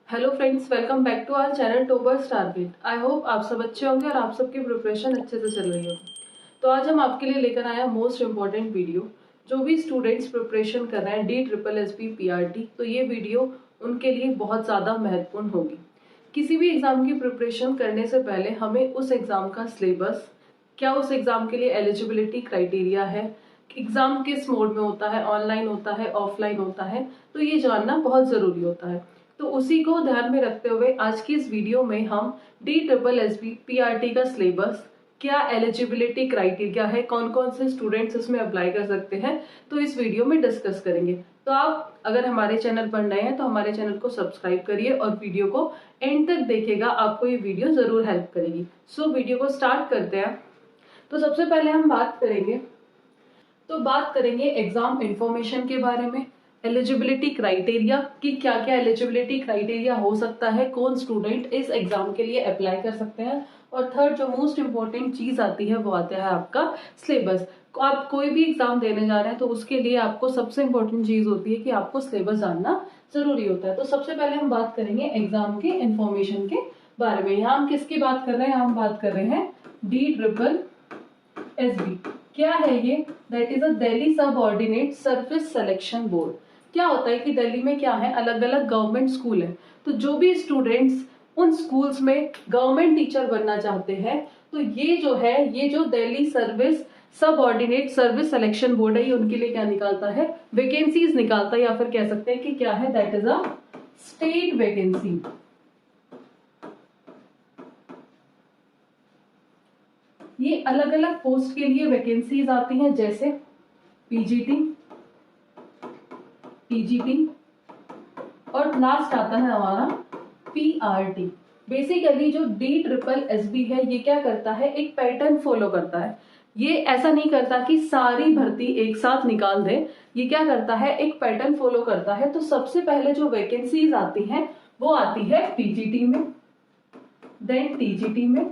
Hello friends, welcome back to our channel toppers target. I hope आप सब अच्छे होंगे और आप सबकी प्रिपरेशन अच्छे से चल रही होगी। तो आज हम आपके लिए लेकर आए हैं मोस्ट इम्पॉर्टेंट वीडियो। जो भी स्टूडेंट्स प्रिपरेशन कर रहे हैं DSSB PRT, तो ये वीडियो उनके लिए बहुत ज़्यादा महत्वपूर्ण होगी। किसी भी एग्जाम की प्रिपरेशन करने से पहले हमें उस एग्जाम का सिलेबस, क्या उस एग्जाम के लिए एलिजिबिलिटी क्राइटेरिया है, एग्जाम किस मोड में होता है, ऑनलाइन होता है, ऑफलाइन होता है, तो ये जानना बहुत ज़रूरी होता है। तो उसी को ध्यान में रखते हुए आज की इस वीडियो में हम DSSB PRT का सिलेबस, क्या एलिजिबिलिटी क्राइटेरिया है, कौन कौन से स्टूडेंट्स इसमें अप्लाई कर सकते हैं, तो इस वीडियो में डिस्कस करेंगे। तो आप अगर हमारे चैनल पर नए हैं तो हमारे चैनल को सब्सक्राइब करिए और वीडियो को एंड तक देखिएगा, आपको ये वीडियो जरूर हेल्प करेगी। सो वीडियो को स्टार्ट करते हैं। तो सबसे पहले हम बात करेंगे एग्जाम इंफॉर्मेशन के बारे में, एलिजिबिलिटी क्राइटेरिया कि क्या क्या एलिजिबिलिटी क्राइटेरिया हो सकता है, कौन स्टूडेंट इस एग्जाम के लिए अप्लाई कर सकते हैं, और थर्ड जो मोस्ट इंपॉर्टेंट चीज आती है वो आता है आपका सिलेबस। आप कोई भी एग्जाम देने जा रहे हैं तो उसके लिए आपको सबसे इंपॉर्टेंट चीज होती है कि आपको सिलेबस जानना जरूरी होता है। तो सबसे पहले हम बात करेंगे एग्जाम के इंफॉर्मेशन के बारे में। यहाँ हम किसकी बात कर रहे हैं? हम बात कर रहे हैं DSSB। क्या है ये? दैट इज अ दिल्ली सब ऑर्डिनेट सर्विस सिलेक्शन बोर्ड। क्या होता है कि दिल्ली में क्या है, अलग अलग गवर्नमेंट स्कूल है। तो जो भी स्टूडेंट्स उन स्कूल्स में गवर्नमेंट टीचर बनना चाहते हैं, तो ये जो दिल्ली सर्विस सब ऑर्डिनेट सर्विस सिलेक्शन बोर्ड है, ये उनके लिए क्या निकालता है? वैकेंसीज निकालता है, या फिर कह सकते हैं कि क्या है, that is a state vacancy. ये अलग अलग पोस्ट के लिए वैकेंसीज आती हैं, जैसे PGT, TGT और लास्ट आता है हमारा PRT। बेसिकली जो DSSB है, ये क्या करता है, एक पैटर्न फॉलो करता है। ये ऐसा नहीं करता कि सारी भर्ती एक साथ निकाल दे, ये क्या करता है, एक पैटर्न फॉलो करता है। तो सबसे पहले जो वैकेंसीज आती हैं वो आती है PGT में, देन TGT में,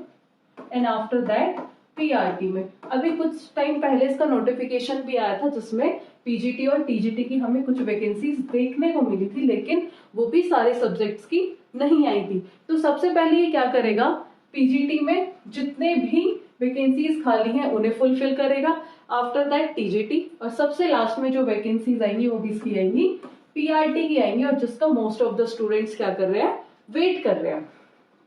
एंड आफ्टर दैट PRT में। अभी कुछ टाइम पहले इसका नोटिफिकेशन भी आया था जिसमें PGT और TGT की हमें कुछ वैकेंसीज देखने को मिली थी, लेकिन वो भी सारे सब्जेक्ट्स की नहीं आई थी। तो सबसे पहले ये क्या करेगा, PGT में जितने भी वैकेंसीज खाली हैं उन्हें फुलफिल करेगा, आफ्टर दैट TGT, और सबसे लास्ट में जो वैकेंसीज आएंगी वो किसकी आएंगी? PRT की आएंगी, और जिसका मोस्ट ऑफ द स्टूडेंट्स क्या कर रहे हैं, वेट कर रहे हैं।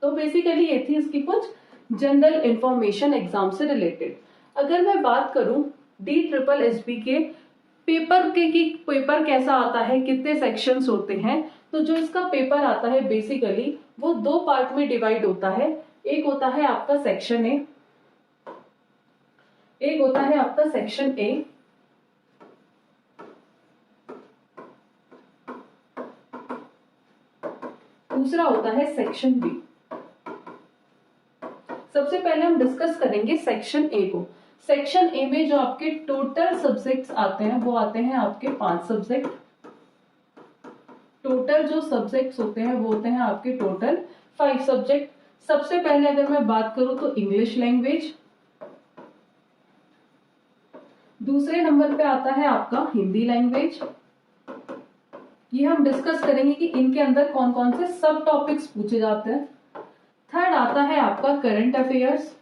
तो बेसिकली ये थी इसकी कुछ जनरल इंफॉर्मेशन एग्जाम से रिलेटेड। अगर मैं बात करूं DSSB के पेपर के कि पेपर कैसा आता है, कितने सेक्शंस होते हैं, तो जो इसका पेपर आता है बेसिकली वो दो पार्ट में डिवाइड होता है। एक होता है आपका सेक्शन ए, एक होता है आपका सेक्शन ए, दूसरा होता है सेक्शन बी। सबसे पहले हम डिस्कस करेंगे सेक्शन ए को। सेक्शन ए में जो आपके टोटल सब्जेक्ट्स आते हैं वो आते हैं आपके 5 सब्जेक्ट। टोटल जो सब्जेक्ट्स होते हैं वो होते हैं आपके टोटल 5 सब्जेक्ट। सबसे पहले अगर मैं बात करूं तो इंग्लिश लैंग्वेज, दूसरे नंबर पे आता है आपका हिंदी लैंग्वेज। ये हम डिस्कस करेंगे कि इनके अंदर कौन कौन से सब टॉपिक्स पूछे जाते हैं। थर्ड आता है आपका करंट अफेयर्स,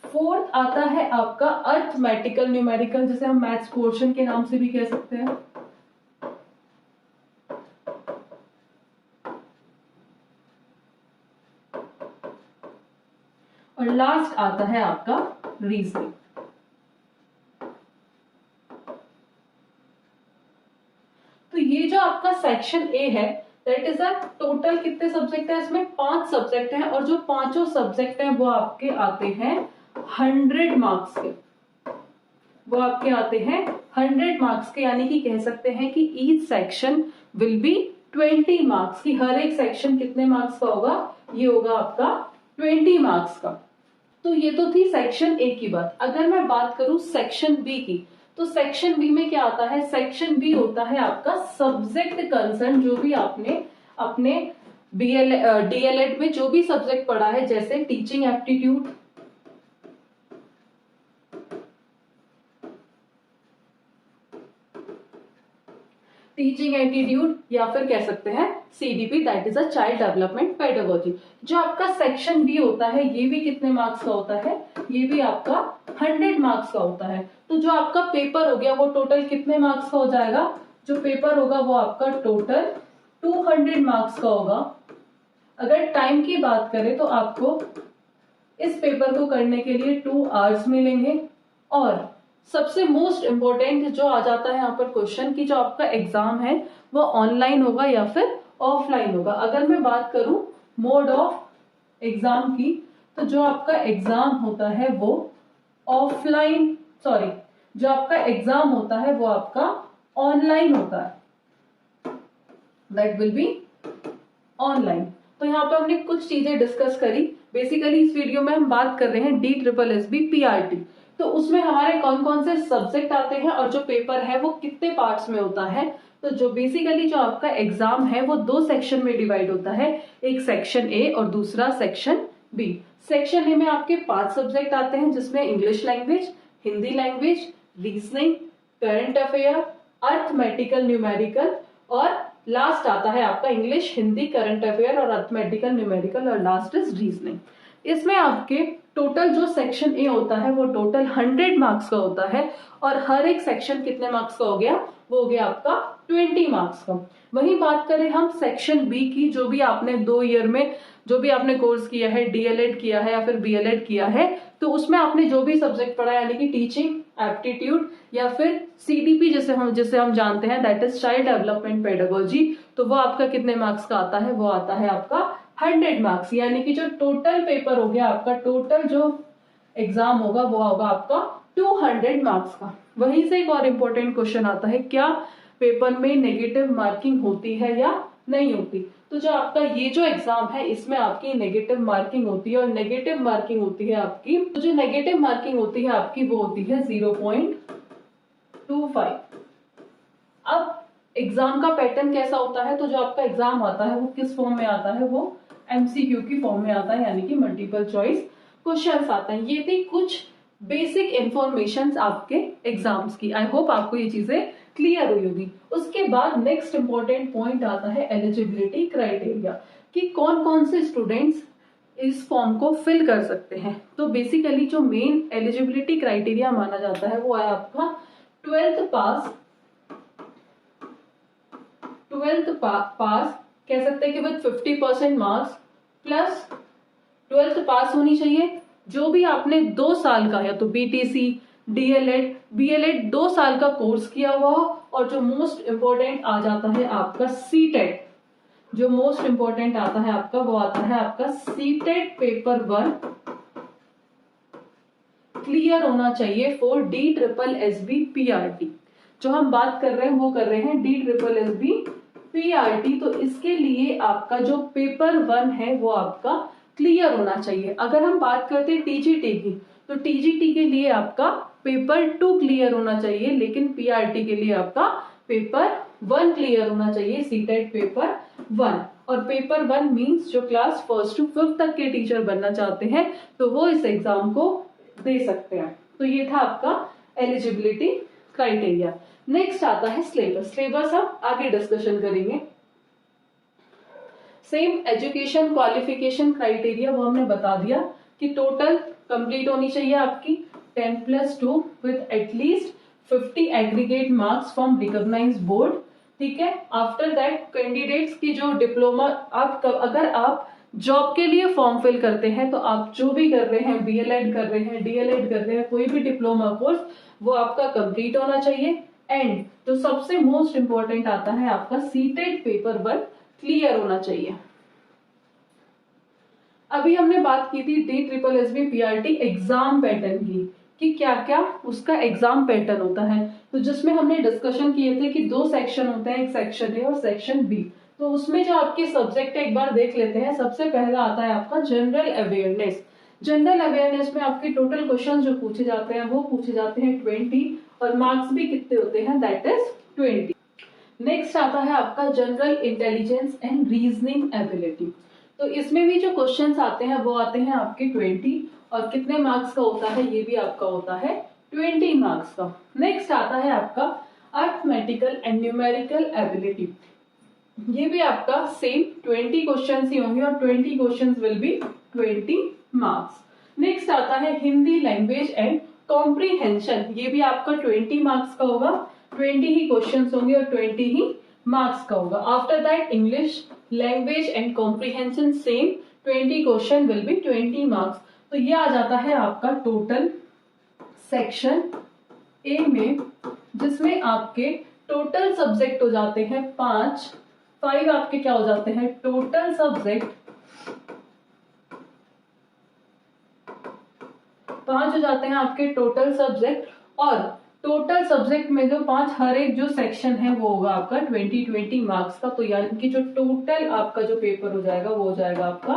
फोर्थ आता है आपका अर्थमेटिकल न्यूमेरिकल, जिसे हम मैथ्स पोर्शन के नाम से भी कह सकते हैं। और लास्ट आता है आपका रीजनिंग। तो ये जो आपका सेक्शन ए है, दैट इज अ टोटल कितने सब्जेक्ट है इसमें? 5 सब्जेक्ट हैं, और जो पांचों सब्जेक्ट हैं वो आपके आते हैं 100 मार्क्स के। वो आपके आते हैं 100 मार्क्स के, यानी कि कह सकते हैं कि each section will be 20 marks की। हर एक सेक्शन कितने मार्क्स का होगा? ये होगा आपका 20 मार्क्स का। तो ये तो थी सेक्शन ए की बात। अगर मैं बात करूं सेक्शन बी की, तो सेक्शन बी में क्या आता है? सेक्शन बी होता है आपका सब्जेक्ट कंसर्न, जो भी आपने अपने DLED में जो भी सब्जेक्ट पढ़ा है, जैसे टीचिंग एप्टीट्यूड, टीचिंग एटीट्यूड, या फिर कह सकते हैं CDP, that is a child development pedagogy. जो आपका सेक्शन बी होता है ये भी कितने मार्क्स का होता है, ये भी आपका 100 मार्क्स का होता है। तो जो आपका पेपर हो गया वो टोटल कितने मार्क्स का हो जाएगा, जो पेपर होगा वो आपका टोटल 200 मार्क्स का होगा। अगर टाइम की बात करें तो आपको इस पेपर को करने के लिए 2 आवर्स मिलेंगे। और सबसे मोस्ट इंपॉर्टेंट जो आ जाता है यहाँ पर क्वेश्चन की जो आपका एग्जाम है वो ऑनलाइन होगा या फिर ऑफलाइन होगा। अगर मैं बात करूं मोड ऑफ एग्जाम की, तो जो आपका एग्जाम होता है वो ऑफलाइन, सॉरी, जो आपका एग्जाम होता है वो आपका ऑनलाइन होता है, दैट विल बी ऑनलाइन। तो यहाँ पे हमने कुछ चीजें डिस्कस करी। बेसिकली इस वीडियो में हम बात कर रहे हैं DSSB PRT। तो उसमें हमारे कौन कौन से सब्जेक्ट आते हैं और जो पेपर है वो कितने पार्ट्स में होता है। तो जो बेसिकली जो आपका एग्जाम है वो 2 सेक्शन में डिवाइड होता है, एक सेक्शन ए और दूसरा सेक्शन बी। सेक्शन ए में आपके 5 सब्जेक्ट आते हैं जिसमें English language, Hindi language, reasoning, current affair, arithmetical, numerical, और लास्ट आता है आपका इंग्लिश, हिंदी, करंट अफेयर और अर्थमेटिकल, न्यूमेरिकल, और लास्ट इज रीजनिंग। इसमें आपके टोटल जो सेक्शन ए होता है वो टोटल 100 मार्क्स का होता है, और हर एक सेक्शन कितने मार्क्स का हो गया, वो हो गया आपका 20 मार्क्स का। वही बात करें हम सेक्शन बी की, जो भी आपने 2 ईयर में जो भी आपने कोर्स किया है, DLED किया है या फिर BLED किया है, तो उसमें आपने जो भी सब्जेक्ट पढ़ा है यानी कि टीचिंग एप्टीट्यूड या फिर CDP जिसे हम जानते हैं, that is child development pedagogy, तो वो आपका कितने मार्क्स का आता है, वो आता है आपका 100 मार्क्स। यानी कि जो टोटल पेपर हो गया आपका, टोटल जो एग्जाम होगा वो होगा आपका 200 मार्क्स का। वहीं से एक और इम्पोर्टेंट क्वेश्चन आता है, क्या पेपर में नेगेटिव मार्किंग होती है या नहीं होती। तो जो आपका ये जो एग्जाम है इसमें आपकी नेगेटिव मार्किंग होती है, और नेगेटिव मार्किंग होती है आपकी, तो जो नेगेटिव मार्किंग होती है आपकी वो होती है 0.25। अब एग्जाम का पैटर्न कैसा होता है, तो जो आपका एग्जाम आता है वो किस फॉर्म में आता है, वो MCQ की फॉर्म में आता है, यानी कि मल्टीपल चॉइस क्वेश्चंस आते हैं। ये थी कुछ बेसिक इंफॉर्मेशन आपके एग्जाम्स की। आई होप आपको ये चीजें क्लियर हुई होगी। उसके बाद नेक्स्ट इंपॉर्टेंट पॉइंट आता है एलिजिबिलिटी क्राइटेरिया, कि कौन कौन से स्टूडेंट्स इस फॉर्म को फिल कर सकते हैं। तो बेसिकली जो मेन एलिजिबिलिटी क्राइटेरिया माना जाता है वो है आपका 12th पास कह सकते हैं कि विद 50% मार्क्स प्लस 12th पास होनी चाहिए। जो भी आपने 2 साल का या तो BTC, DLED, BLED 2 साल का कोर्स किया हुआ हो, और जो मोस्ट इंपॉर्टेंट आ जाता है आपका CTET, जो मोस्ट इंपॉर्टेंट आता है आपका वो आता है आपका CTET पेपर 1 क्लियर होना चाहिए फॉर DSSB PRT। जो हम बात कर रहे हैं वो कर रहे हैं DSSB PRT। तो इसके लिए आपका जो पेपर 1 है वो आपका क्लियर होना चाहिए। अगर हम बात करते हैं TGT की, तो TGT के लिए आपका पेपर 2 क्लियर होना चाहिए, लेकिन PRT के लिए आपका पेपर 1 क्लियर होना चाहिए, CTET पेपर 1। और पेपर 1 मींस जो क्लास 1st to 5th तक के टीचर बनना चाहते हैं तो वो इस एग्जाम को दे सकते हैं। तो ये था आपका एलिजिबिलिटी क्राइटेरिया। नेक्स्ट आता है सिलेबस। सिलेबस हम आगे डिस्कशन करेंगे। सेम एजुकेशन क्वालिफिकेशन क्राइटेरिया वो हमने बता दिया कि टोटल कंप्लीट होनी चाहिए आपकी 10+2 with at least 50 aggregate marks from recognised board. ठीक है। आफ्टर दैट कैंडिडेट्स की जो डिप्लोमा, अगर आप जॉब के लिए फॉर्म फिल करते हैं तो आप जो भी कर रहे हैं, BLED कर रहे हैं, DLED कर रहे हैं, कोई भी डिप्लोमा कोर्स, वो आपका कंप्लीट होना चाहिए। एंड जो सबसे मोस्ट इंपॉर्टेंट आता है आपका CTET पेपर 1 क्लियर होना चाहिए। अभी हमने बात की थी DSSB PRT एग्जाम पैटर्न की, कि क्या क्या उसका एग्जाम पैटर्न होता है। तो जिसमें हमने डिस्कशन किए थे कि 2 सेक्शन होते हैं, एक सेक्शन ए और सेक्शन बी। तो उसमें जो आपके सब्जेक्ट है एक बार देख लेते हैं। सबसे पहला आता है आपका जनरल अवेयरनेस। जनरल अवेयरनेस में आपके टोटल क्वेश्चन जो पूछे जाते हैं वो पूछे जाते हैं 20, और मार्क्स भी कितने होते हैं, दैट इज 20। नेक्स्ट आता है आपका general intelligence and reasoning ability. तो इसमें भी जो क्वेश्चंस आते हैं वो आते हैं आपके 20, और कितने मार्क्स का होता है, ये भी आपका होता है 20 मार्क्स का। नेक्स्ट आता है आपका अर्थमेटिकल एंड न्यूमेरिकल एबिलिटी, ये भी आपका सेम 20 क्वेश्चन ही होंगे और 20 question will be 20 marks. Next आता है हिंदी लैंग्वेज एंड कॉम्प्रीहेंशन, ये भी आपका 20 मार्क्स का होगा, 20 ही क्वेश्चन होंगे और 20 ही मार्क्स का होगा। After that English language and comprehension same 20 question will be 20 marks. तो ये आ जाता है आपका टोटल सेक्शन ए में, जिसमें आपके टोटल सब्जेक्ट हो जाते हैं 5 आपके क्या हो जाते हैं टोटल सब्जेक्ट, 5 हो जाते हैं आपके टोटल सब्जेक्ट, और टोटल सब्जेक्ट में जो 5 हर एक जो सेक्शन है वो होगा आपका 20 मार्क्स का। तो यानी कि जो टोटल आपका जो पेपर हो जाएगा वो हो जाएगा आपका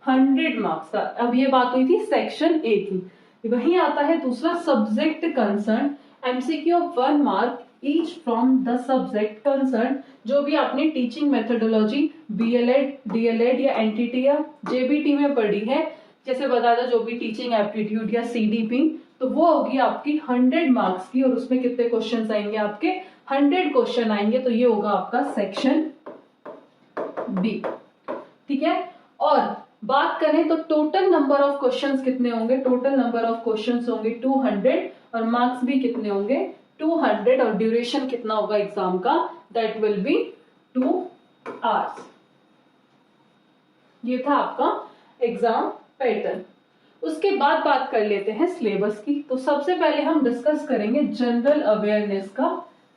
100 मार्क्स का। अब ये बात हुई थी सेक्शन ए की। वहीं आता है दूसरा subject concern, MCQ of 1 mark each from the subject concern, जो भी आपने टीचिंग मेथोडोलॉजी बीएलएड, डीएलएड या एनटीटी या जेबीटी में पढ़ी है, जैसे बता दो जो भी टीचिंग एप्टीट्यूड या सीडीपी, तो वो होगी आपकी 100 मार्क्स की, और उसमें कितने क्वेश्चन आएंगे आपके 100 क्वेश्चन आएंगे। तो ये होगा आपका सेक्शन बी, ठीक है। और बात करें तो टोटल नंबर ऑफ क्वेश्चंस कितने होंगे, टोटल नंबर ऑफ क्वेश्चंस होंगे 200 और मार्क्स भी कितने होंगे 200, और ड्यूरेशन कितना होगा एग्जाम का, दैट विल बी 2 आवर्स। ये था आपका एग्जाम पैटर्न। उसके बाद बात कर लेते हैं सिलेबस की। तो सबसे पहले हम डिस्कस करेंगे जनरल अवेयरनेस का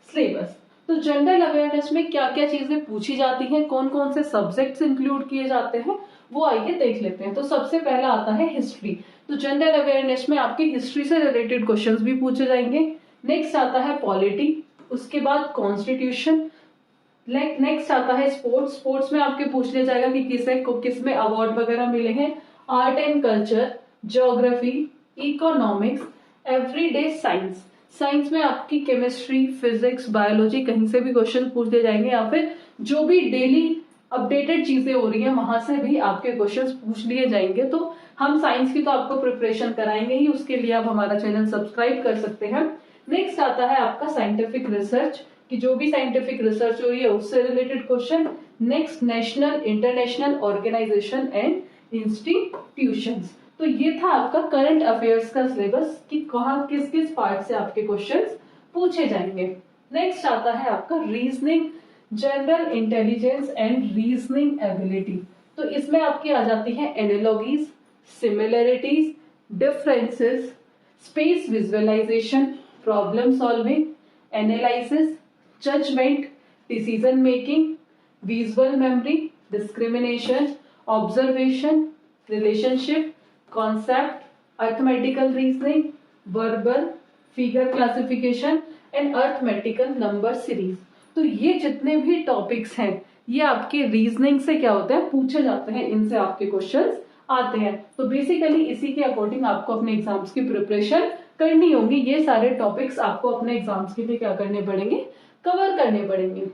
सिलेबस। तो जनरल अवेयरनेस में क्या क्या चीजें पूछी जाती हैं, कौन कौन से सब्जेक्ट्स इंक्लूड किए जाते हैं, वो आइए देख लेते हैं। तो सबसे पहला आता है हिस्ट्री। तो जनरल अवेयरनेस में आपकी हिस्ट्री से रिलेटेड क्वेश्चंस भी पूछे जाएंगे। नेक्स्ट आता है पॉलिटी, उसके बाद कॉन्स्टिट्यूशन, नेक्स्ट आता है स्पोर्ट्स। स्पोर्ट्स में आपके पूछ लिया जाएगा कि किस में अवार्ड वगैरह मिले हैं। Art and culture, geography, economics, everyday science, science में आपकी केमिस्ट्री, फिजिक्स, बायोलॉजी, कहीं से भी क्वेश्चन पूछ दिए जाएंगे, या फिर जो भी डेली अपडेटेड चीजें हो रही है वहां से भी आपके क्वेश्चंस पूछ लिए जाएंगे। तो हम साइंस की तो आपको प्रिपरेशन कराएंगे ही, उसके लिए आप हमारा चैनल सब्सक्राइब कर सकते हैं। नेक्स्ट आता है आपका साइंटिफिक रिसर्च, कि जो भी साइंटिफिक रिसर्च हो रही है उससे related question. Next national international organisation and institutions. तो ये था आपका करंट अफेयर्स का सिलेबस, कि कहाँ किस किस पार्ट से आपके क्वेश्चंस पूछे जाएंगे। नेक्स्ट आता है आपका reasoning, general intelligence and reasoning ability. तो इसमें आपकी आ जाती है analogies, similarities, differences, space visualisation, problem solving, analysis, judgment, decision making, visual memory, discrimination, observation, relationship, concept, arithmetical reasoning, verbal, figure classification and arithmetical number series. तो ये जितने भी टॉपिक्स हैं ये आपके रीजनिंग से क्या होते हैं पूछे जाते हैं, इनसे आपके क्वेश्चंस आते हैं। तो बेसिकली इसी के अकॉर्डिंग आपको अपने एग्जाम्स की प्रिपरेशन करनी होगी। ये सारे टॉपिक्स आपको अपने एग्जाम्स के लिए क्या करने पड़ेंगे, कवर करने पड़ेंगे।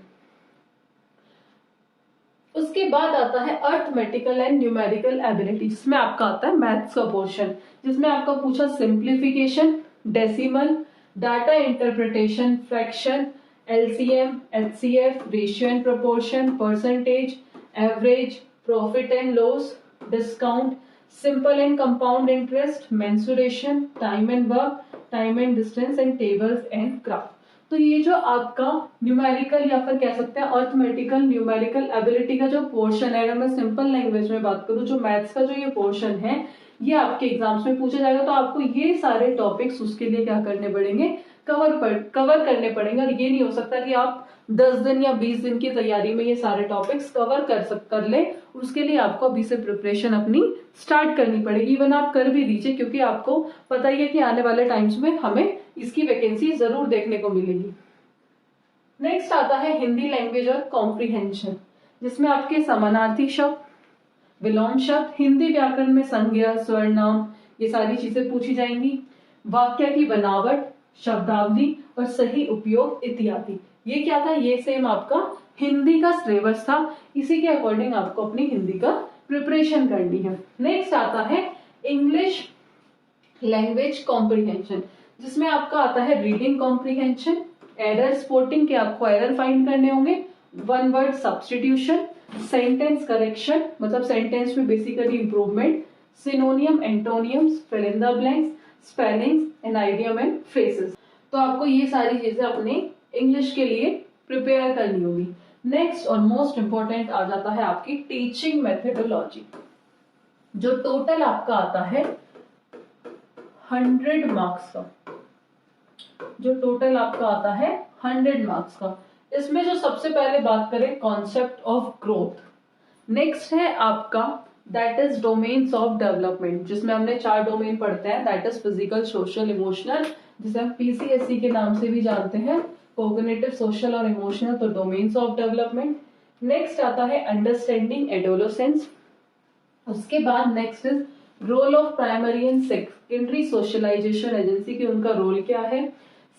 उसके बाद आता है अर्थमेटिकल एंड न्यूमेरिकल एबिलिटी, जिसमें आपका आता है मैथ्स का पोर्शन, जिसमें आपका पूछा simplification, decimal, data interpretation, fraction, LCM, HCF, ratio and proportion, percentage, average, profit and loss, discount, simple and compound interest, mensuration, time and work, time and distance and tables and graph. तो ये जो आपका numerical या फिर कह सकते हैं arithmetical numerical ability का जो पोर्शन है, अगर मैं सिंपल लैंग्वेज में बात करूं, जो मैथ्स का जो ये पोर्शन है ये आपके एग्जाम्स में पूछा जाएगा। तो आपको ये सारे टॉपिक्स उसके लिए क्या करने पड़ेंगे, कवर करने पड़ेंगे। और ये नहीं हो सकता कि आप 10 दिन या 20 दिन की तैयारी में ये सारे टॉपिक्स कवर कर ले। उसके लिए आपको अभी से प्रिपरेशन अपनी स्टार्ट करनी पड़ेगी। इवन आप कर भी दीजिए, क्योंकि आपको पता ही है कि आने वाले टाइम्स में हमें इसकी वैकेंसी जरूर देखने को मिलेगी। नेक्स्ट आता है हिंदी लैंग्वेज और कॉम्प्रीहेंशन, जिसमें आपके समानार्थी शब्द, विलोम शब्द, हिंदी व्याकरण में संज्ञा, सर्वनाम, ये सारी चीजें पूछी जाएंगी। वाक्य की बनावट, शब्दावली और सही उपयोग इत्यादि। ये क्या था, ये सेम आपका हिंदी का सिलेबस था। इसी के अकॉर्डिंग आपको अपनी हिंदी का प्रिपरेशन करनी है। नेक्स्ट आता है इंग्लिश लैंग्वेज कॉम्प्रीहेंशन, जिसमें आपका आता है रीडिंग कॉम्प्रीहेंशन, एरर स्पॉटिंग के आपको एरर फाइंड करने होंगे, one word substitution, sentence correction मतलब सेंटेंस में basically improvement, synonym antonyms, fill in the blanks, spellings and idiom and phrases. तो आपको ये सारी चीजें अपने इंग्लिश के लिए प्रिपेयर करनी होगी। नेक्स्ट और मोस्ट इंपॉर्टेंट आ जाता है आपकी टीचिंग मेथडोलॉजी, जो टोटल आपका आता है 100 मार्क्स का, जो टोटल आपका आता है 100 मार्क्स का। इसमें जो सबसे पहले बात करें कॉन्सेप्ट ऑफ ग्रोथ, नेक्स्ट है आपका that is domains of development, जिसमें हमने 4 डोमेन पढ़ते हैं, that is physical, social, emotional, जिसे हम पीसीएससी के नाम से भी जानते हैं, कोग्निटिव, सोशल और इमोशनल, तो डोमेन्स ऑफ डेवलपमेंट। नेक्स्ट आता है अंडरस्टैंडिंग एडोलेसेंस, उसके बाद next is role of primary and secondary socialisation agency की, उनका रोल क्या है,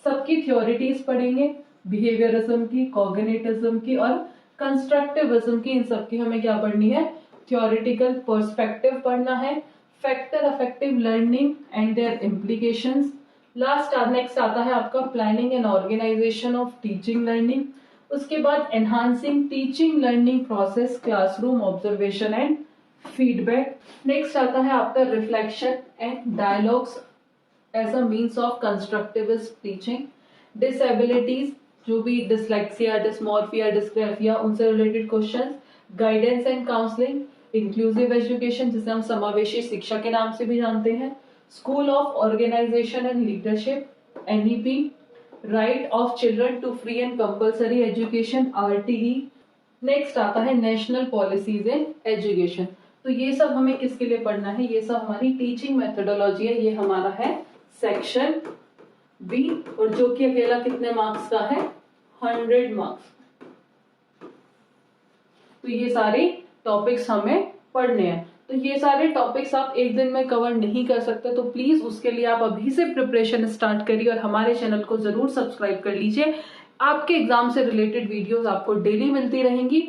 सबकी थ्योरिटीज पढ़ेंगे, बिहेवियरिज्म की, कॉग्निटिज्म की और कंस्ट्रक्टिविज्म की, इन सबकी हमें क्या पढ़नी है, थ्योरेटिकल पर्सपेक्टिव पढ़ना है, factor affective learning and their implications. Last next आता है आपका planning and organisation of teaching learning, उसके बाद enhancing teaching learning process, classroom observation and feedback. Next आता है आपका reflection and dialogues as a means of constructivist teaching, disabilities जो भी डिसलेक्सिया, डिस्मॉर्फिया, डिस्ग्राफिया, उनसे related questions, guidance and counselling, inclusive education जिसे हम समावेशी शिक्षा के नाम से भी जानते हैं, school of organisation and leadership, NEP, right of children to free and compulsory education, RTE. Next आता है नेशनल पॉलिसीज इन एजुकेशन। तो ये सब हमें किसके लिए पढ़ना है, ये सब हमारी टीचिंग मेथोडोलॉजी है, ये हमारा है सेक्शन बी, और जो कि अकेला कितने मार्क्स का है, 100 मार्क्स। तो ये सारे टॉपिक्स हमें पढ़ने हैं। तो ये सारे टॉपिक्स आप एक दिन में कवर नहीं कर सकते, तो प्लीज उसके लिए आप अभी से प्रिपरेशन स्टार्ट करिए और हमारे चैनल को जरूर सब्सक्राइब कर लीजिए। आपके एग्जाम से रिलेटेड वीडियोस आपको डेली मिलती रहेंगी,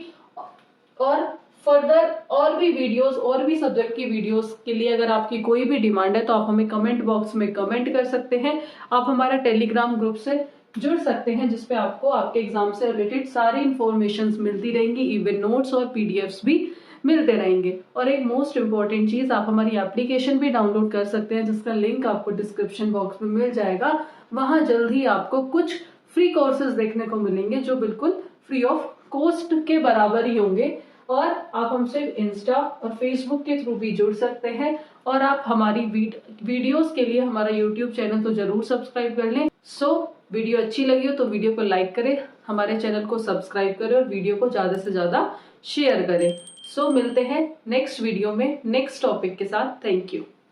और फर्दर और भी वीडियोस और भी सब्जेक्ट की वीडियोस के लिए अगर आपकी कोई भी डिमांड है तो आप हमें कमेंट बॉक्स में कमेंट कर सकते हैं। आप हमारा टेलीग्राम ग्रुप से जुड़ सकते हैं, जिसपे आपको आपके एग्जाम से रिलेटेड सारी इंफॉर्मेशन मिलती रहेंगी, इवन नोट्स और पीडीएफ्स भी मिलते रहेंगे। और एक मोस्ट इंपॉर्टेंट चीज, आप हमारी एप्लीकेशन भी डाउनलोड कर सकते हैं, जिसका लिंक आपको डिस्क्रिप्शन बॉक्स में मिल जाएगा। वहां जल्द ही आपको कुछ फ्री कोर्सेज देखने को मिलेंगे जो बिल्कुल फ्री ऑफ कॉस्ट के बराबर ही होंगे, और आप हमसे इंस्टा और फेसबुक के थ्रू भी जुड़ सकते हैं। और आप हमारी वीडियोस के लिए हमारा यूट्यूब चैनल तो जरूर सब्सक्राइब कर लें। वीडियो अच्छी लगी हो तो वीडियो को लाइक करें, हमारे चैनल को सब्सक्राइब करें और वीडियो को ज्यादा से ज्यादा शेयर करें। मिलते हैं नेक्स्ट वीडियो में नेक्स्ट टॉपिक के साथ। Thank you.